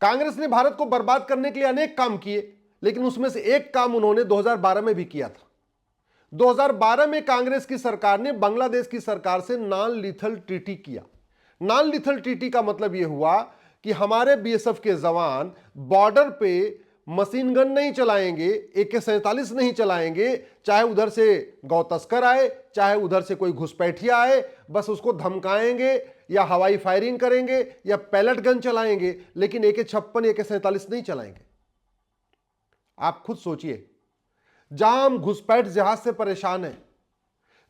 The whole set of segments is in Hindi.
कांग्रेस ने भारत को बर्बाद करने के लिए अनेक काम किए, लेकिन उसमें से एक काम उन्होंने 2012 में भी किया था। 2012 में कांग्रेस की सरकार ने बांग्लादेश की सरकार से नॉन लीथल ट्रीटी किया। नॉन लीथल ट्रीटी का मतलब यह हुआ कि हमारे बीएसएफ के जवान बॉर्डर पे मशीन गन नहीं चलाएंगे, AK-47 नहीं चलाएंगे, चाहे उधर से गौ तस्कर आए, चाहे उधर से कोई घुसपैठिया आए, बस उसको धमकाएंगे या हवाई फायरिंग करेंगे या पैलेट गन चलाएंगे, लेकिन AK-56 AK-47 नहीं चलाएंगे। आप खुद सोचिए, जहां हम घुसपैठ जहाज से परेशान हैं,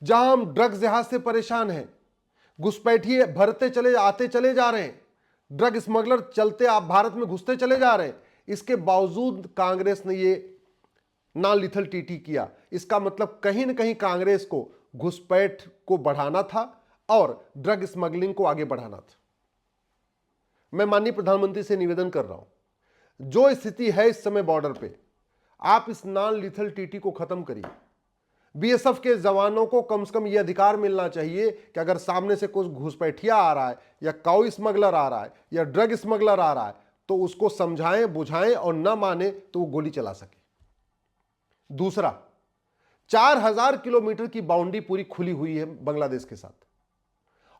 जहां हम ड्रग्स जहाज से परेशान हैं, घुसपैठिए भरते चले आते चले जा रहे हैं, ड्रग स्मगलर चलते आप भारत में घुसते चले जा रहे हैं, इसके बावजूद कांग्रेस ने ये नॉन लीथल ट्रीटी किया। इसका मतलब कहीं ना कहीं कांग्रेस को घुसपैठ को बढ़ाना था और ड्रग स्मगलिंग को आगे बढ़ाना था। मैं माननीय प्रधानमंत्री से निवेदन कर रहा हूं, जो स्थिति है इस समय बॉर्डर पे, आप इस नॉन लीथल ट्रीटी को खत्म करिए। बीएसएफ के जवानों को कम से कम यह अधिकार मिलना चाहिए कि अगर सामने से कुछ घुसपैठिया आ रहा है या काउ स्मगलर आ रहा है या ड्रग स्मगलर आ रहा है तो उसको समझाएं, बुझाएं और ना माने तो वो गोली चला सके। दूसरा, 4000 किलोमीटर की बाउंड्री पूरी खुली हुई है बांग्लादेश के साथ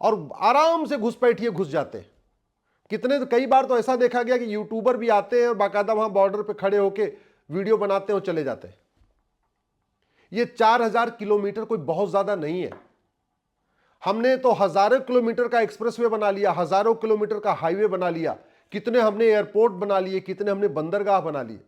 और आराम से घुसपैठिए घुस जाते हैं। कई बार तो ऐसा देखा गया कि यूट्यूबर भी आते हैं और बाकायदा वहां बॉर्डर पे खड़े होकर वीडियो बनाते हैं और चले जाते हैं। ये 4000 किलोमीटर कोई बहुत ज्यादा नहीं है। हमने तो हजारों किलोमीटर का एक्सप्रेसवे बना लिया, हजारों किलोमीटर का हाईवे बना लिया, कितने हमने एयरपोर्ट बना लिए, कितने हमने बंदरगाह बना लिए,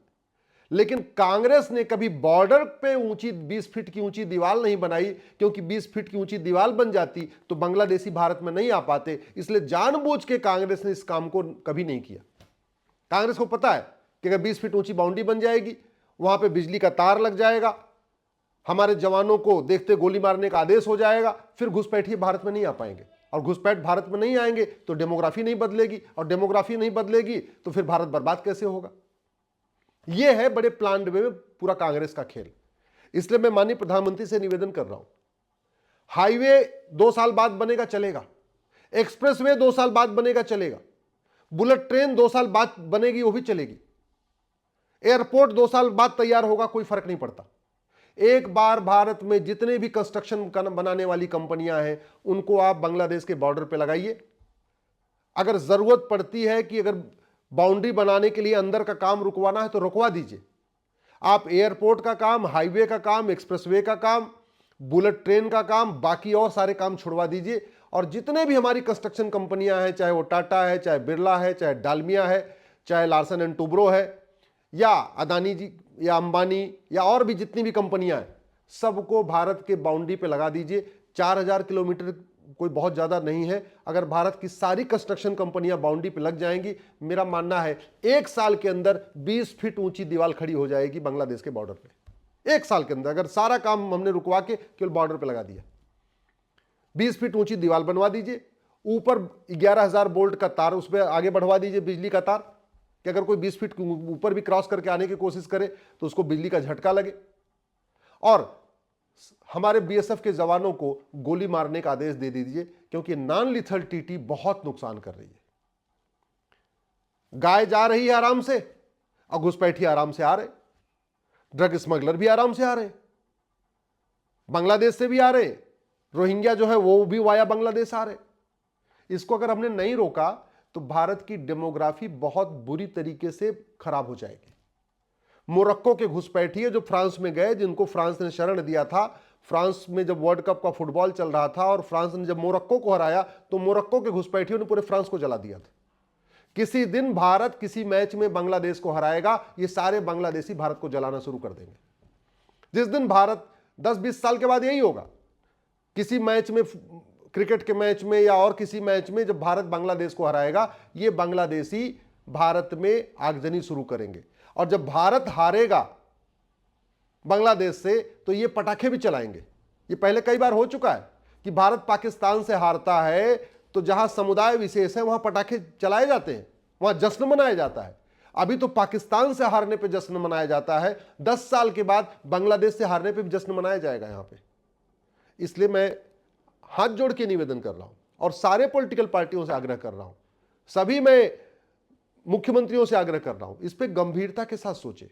लेकिन कांग्रेस ने कभी बॉर्डर पे ऊंची 20 फीट की ऊंची दीवार नहीं बनाई, क्योंकि 20 फीट की ऊंची दीवार बन जाती तो बांग्लादेशी भारत में नहीं आ पाते। इसलिए जानबूझ के कांग्रेस ने इस काम को कभी नहीं किया। कांग्रेस को पता है कि अगर 20 फीट ऊंची बाउंड्री बन जाएगी, वहां पे बिजली का तार लग जाएगा, हमारे जवानों को देखते गोली मारने का आदेश हो जाएगा, फिर घुसपैठिए भारत में नहीं आ पाएंगे। और घुसपैठ भारत में नहीं आएंगे तो डेमोग्राफी नहीं बदलेगी, और डेमोग्राफी नहीं बदलेगी तो फिर भारत बर्बाद कैसे होगा। यह है बड़े प्लान वे में पूरा कांग्रेस का खेल। इसलिए मैं माननीय प्रधानमंत्री से निवेदन कर रहा हूं, हाईवे 2 साल बाद बनेगा चलेगा, एक्सप्रेसवे 2 साल बाद बनेगा चलेगा, बुलेट ट्रेन 2 साल बाद बनेगी वो भी चलेगी, एयरपोर्ट 2 साल बाद तैयार होगा, कोई फर्क नहीं पड़ता। एक बार भारत में जितने भी कंस्ट्रक्शन बनाने वाली कंपनियां हैं उनको आप बांग्लादेश के बॉर्डर पे लगाइए। अगर जरूरत पड़ती है कि अगर बाउंड्री बनाने के लिए अंदर का काम रुकवाना है तो रुकवा दीजिए। आप एयरपोर्ट का काम, हाईवे का काम, एक्सप्रेसवे का काम, बुलेट ट्रेन का काम, बाकी और सारे काम छुड़वा दीजिए। और जितने भी हमारी कंस्ट्रक्शन कंपनियां हैं, चाहे वो टाटा है, चाहे बिरला है, चाहे डालमिया है, चाहे लार्सन एंड टुब्रो है, या अदानी जी या अंबानी या और भी जितनी भी कंपनियां हैं, सबको भारत के बाउंड्री पे लगा दीजिए। 4000 किलोमीटर कोई बहुत ज्यादा नहीं है। अगर भारत की सारी कंस्ट्रक्शन कंपनियां बाउंड्री पे लग जाएंगी, मेरा मानना है 1 साल के अंदर 20 फीट ऊंची दीवार खड़ी हो जाएगी बांग्लादेश के बॉर्डर पे। 1 साल के अंदर अगर सारा काम हमने रुकवा के केवल बॉर्डर पे लगा दिया, 20 फीट ऊंची दीवार बनवा दीजिए, ऊपर 11000 वोल्ट का तार उस पर आगे बढ़वा दीजिए, बिजली का तार, कि अगर कोई 20 फीट ऊपर भी क्रॉस करके आने की कोशिश करे तो उसको बिजली का झटका लगे। और हमारे बीएसएफ के जवानों को गोली मारने का आदेश दे दीजिए, क्योंकि नॉन लीथल ट्रीटी बहुत नुकसान कर रही है। गाय जा रही है आराम से और घुसपैठिए आराम से आ रहे, ड्रग स्मगलर भी आराम से आ रहे, बांग्लादेश से भी आ रहे, रोहिंग्या जो है वो भी वाया बांग्लादेश आ रहे। इसको अगर हमने नहीं रोका तो भारत की डेमोग्राफी बहुत बुरी तरीके से खराब हो जाएगी। मोरक्को के घुसपैठिए जो फ्रांस में गए, जिनको फ्रांस ने शरण दिया था, फ्रांस में जब वर्ल्ड कप का फुटबॉल चल रहा था और फ्रांस ने जब मोरक्को को हराया तो मोरक्को के घुसपैठियों ने पूरे फ्रांस को जला दिया था। किसी दिन भारत किसी मैच में बांग्लादेश को हराएगा, ये सारे बांग्लादेशी भारत को जलाना शुरू कर देंगे। जिस दिन भारत 10-20 साल के बाद यही होगा, किसी मैच में, क्रिकेट के मैच में या और किसी मैच में जब भारत बांग्लादेश को हराएगा, ये बांग्लादेशी भारत में आगजनी शुरू करेंगे। और जब भारत हारेगा बांग्लादेश से तो ये पटाखे भी चलाएंगे। ये पहले कई बार हो चुका है कि भारत पाकिस्तान से हारता है तो जहां समुदाय विशेष है वहां पटाखे चलाए जाते हैं, वहां जश्न मनाया जाता है। अभी तो पाकिस्तान से हारने पे जश्न मनाया जाता है, 10 साल के बाद बांग्लादेश से हारने पे भी जश्न मनाया जाएगा यहां पे। इसलिए मैं हाथ जोड़ के निवेदन कर रहा हूं और सारे पॉलिटिकल पार्टियों से आग्रह कर रहा हूं, सभी मैं मुख्यमंत्रियों से आग्रह कर रहा हूं, इस पे गंभीरता के साथ सोचे।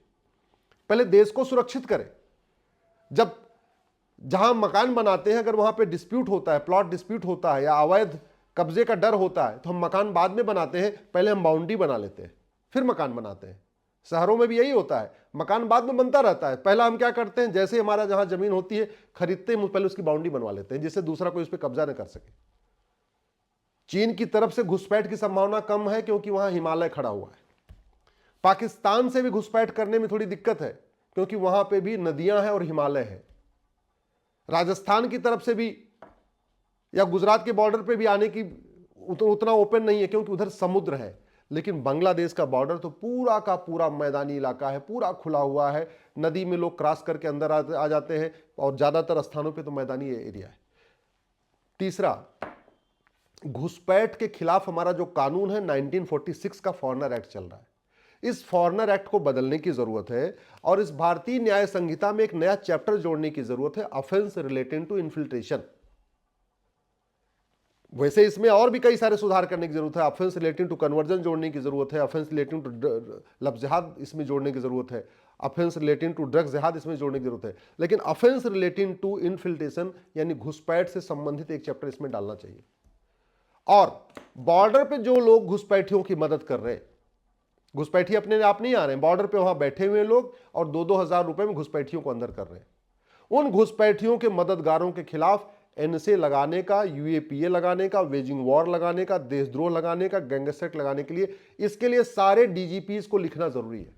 पहले देश को सुरक्षित करें। जब जहां मकान बनाते हैं अगर वहां पे डिस्प्यूट होता है, प्लॉट डिस्प्यूट होता है या अवैध कब्जे का डर होता है, तो हम मकान बाद में बनाते हैं, पहले हम बाउंड्री बना लेते हैं फिर मकान बनाते हैं। शहरों में भी यही होता है, मकान बाद में बनता रहता है। पहला हम क्या करते हैं, जैसे हमारा जहां जमीन होती है खरीदते हैं, पहले उसकी बाउंड्री बनवा लेते हैं जिससे दूसरा कोई उस पर कब्जा न कर सके। चीन की तरफ से घुसपैठ की संभावना कम है क्योंकि वहां हिमालय खड़ा हुआ है। पाकिस्तान से भी घुसपैठ करने में थोड़ी दिक्कत है क्योंकि वहां पे भी नदियां हैं और हिमालय है। राजस्थान की तरफ से भी या गुजरात के बॉर्डर पे भी आने की उतना ओपन नहीं है क्योंकि उधर समुद्र है। लेकिन बांग्लादेश का बॉर्डर तो पूरा का पूरा मैदानी इलाका है, पूरा खुला हुआ है। नदी में लोग क्रॉस करके अंदर आ जाते हैं और ज्यादातर स्थानों पे तो मैदानी एरिया है। तीसरा, घुसपैठ के खिलाफ हमारा जो कानून है 1946 का फॉरेनर एक्ट चल रहा है, इस फॉरेनर एक्ट को बदलने की जरूरत है और इस भारतीय न्याय संहिता में एक नया चैप्टर जोड़ने की जरूरत है, ऑफेंस रिलेटिंग टू इन्फिल्ट्रेशन। वैसे इसमें और भी कई सारे सुधार करने की जरूरत है। ऑफेंस रिलेटिंग टू कन्वर्जन जोड़ने की जरूरत है, ऑफेंस रिलेटिंग टू लव जिहाद इसमें जोड़ने की जरूरत है, ऑफेंस रिलेटिंग टू ड्रग्स जिहाद इसमें जोड़ने की जरूरत है। लेकिन ऑफेंस रिलेटिंग टू इन्फिल्ट्रेशन यानी घुसपैठ से संबंधित एक चैप्टर इसमें डालना चाहिए। और बॉर्डर पे जो लोग घुसपैठियों की मदद कर रहे हैं, घुसपैठी अपने आप नहीं आ रहे हैं, बॉर्डर पे वहां बैठे हुए लोग और 2-2 हजार रुपए में घुसपैठियों को अंदर कर रहे हैं, उन घुसपैठियों के मददगारों के खिलाफ एनएसए लगाने का, यूएपीए लगाने का, वेजिंग वॉर लगाने का, देशद्रोह लगाने का, गैंगस्टर लगाने के लिए, इसके लिए सारे डीजीपी को लिखना जरूरी है।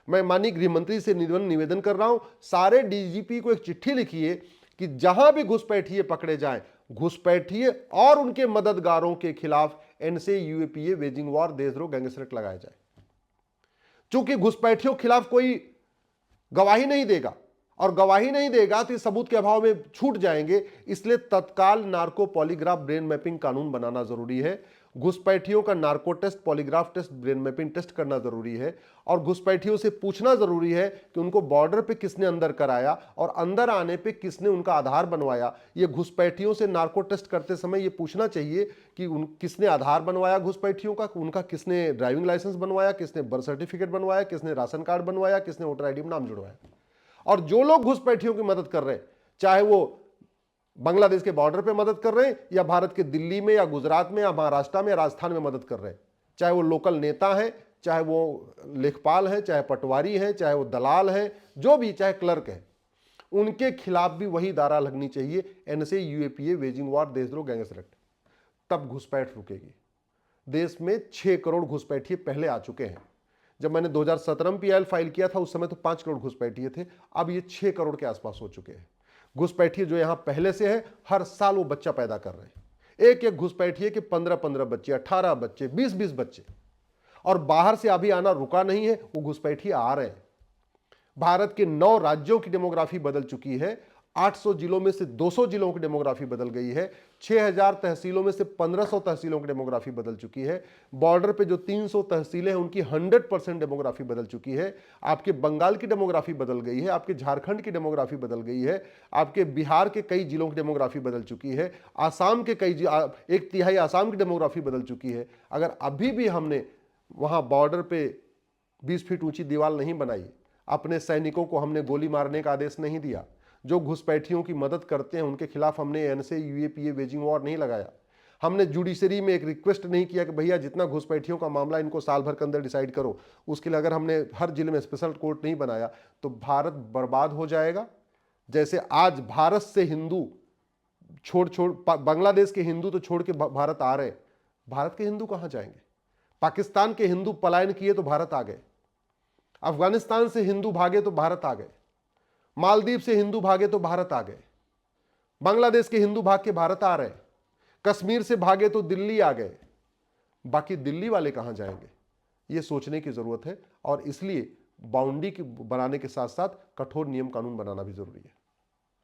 मैं माननीय गृह मंत्री से निवेदन कर रहा हूं, सारे डीजीपी को एक चिट्ठी लिखिए कि जहां भी घुसपैठिए पकड़े जाएं, घुसपैठिए और उनके मददगारों के खिलाफ एनएसए, यूएपीए, वेजिंग वॉर, देशद्रोह, गैंगस्टर लगाया जाए। चूंकि घुसपैठियों के खिलाफ कोई गवाही नहीं देगा और गवाही नहीं देगा तो सबूत के अभाव में छूट जाएंगे, इसलिए तत्काल नार्को पॉलीग्राफ ब्रेन मैपिंग कानून बनाना जरूरी है। घुसपैठियों का narco test, polygraph test, brain mapping test करना जरूरी है और घुसपैठियों से पूछना जरूरी है कि उनको बॉर्डर पे किसने अंदर कराया और अंदर आने पे किसने उनका आधार बनवाया। ये घुसपैठियों से नार्को टेस्ट करते समय ये पूछना चाहिए कि किसने आधार बनवाया घुसपैठियों का, उनका किसने ड्राइविंग लाइसेंस बनवाया, किसने बर्थ सर्टिफिकेट बनवाया, किसने राशन कार्ड बनवाया, किसने वोटर आईडी में नाम जुड़वाया। और जो लोग घुसपैठियों की मदद कर रहे हैं, चाहे वो बांग्लादेश के बॉर्डर पे मदद कर रहे हैं या भारत के दिल्ली में या गुजरात में या महाराष्ट्र में या राजस्थान में मदद कर रहे हैं, चाहे वो लोकल नेता हैं, चाहे वो लेखपाल हैं, चाहे पटवारी हैं, चाहे वो दलाल हैं, जो भी, चाहे क्लर्क हैं, उनके खिलाफ भी वही धारा लगनी चाहिए, एनएसए, यूएपीए, वेजिंग वॉर, देशद्रोह, गैंगस्टर एक्ट। तब घुसपैठ रुकेगी। देश में 6 करोड़ घुसपैठिए पहले आ चुके हैं। जब मैंने 2017 में पीआईएल फाइल किया था उस समय तो 5 करोड़ घुसपैठिए थे, अब ये 6 करोड़ के आसपास हो चुके हैं। घुसपैठिए जो यहां पहले से है, हर साल वो बच्चा पैदा कर रहे हैं। एक एक घुसपैठिए के 15-15 बच्चे, 18 बच्चे, 20-20 बच्चे, और बाहर से अभी आना रुका नहीं है, वो घुसपैठिए आ रहे हैं। भारत के 9 राज्यों की डेमोग्राफी बदल चुकी है, 800 जिलों में से 200 जिलों की डेमोग्राफी बदल गई है, 6000 तहसीलों में से 1500 तहसीलों की डेमोग्राफी बदल चुकी है, बॉर्डर पे जो 300 तहसीलें हैं उनकी 100% डेमोग्राफी बदल चुकी है, आपके बंगाल की डेमोग्राफी बदल गई है, आपके झारखंड की डेमोग्राफी बदल गई है, आपके बिहार के कई जिलों की डेमोग्राफी बदल चुकी है, आसाम के कई 1/3 आसाम की डेमोग्राफी बदल चुकी है। अगर अभी भी हमने वहाँ बॉर्डर पे 20 फीट ऊंची दीवार नहीं बनाई, अपने सैनिकों को हमने गोली मारने का आदेश नहीं दिया, जो घुसपैठियों की मदद करते हैं उनके खिलाफ हमने एनएसए, यूएपीए, वेजिंग वॉर नहीं लगाया, हमने जुडिशरी में एक रिक्वेस्ट नहीं किया कि भैया जितना घुसपैठियों का मामला इनको साल भर के अंदर डिसाइड करो, उसके लिए अगर हमने हर जिले में स्पेशल कोर्ट नहीं बनाया तो भारत बर्बाद हो जाएगा। जैसे आज भारत से हिंदू छोड़ बांग्लादेश के हिंदू तो छोड़ के भारत आ रहे, भारत के हिंदू कहां जाएंगे? पाकिस्तान के हिंदू पलायन किए तो भारत आ गए, अफगानिस्तान से हिंदू भागे तो भारत आ गए, मालदीव से हिंदू भागे तो भारत आ गए, बांग्लादेश के हिंदू भाग के भारत आ रहे, कश्मीर से भागे तो दिल्ली आ गए, बाकी दिल्ली वाले कहां जाएंगे? ये सोचने की जरूरत है और इसलिए बाउंड्री बनाने के साथ साथ कठोर नियम कानून बनाना भी जरूरी है।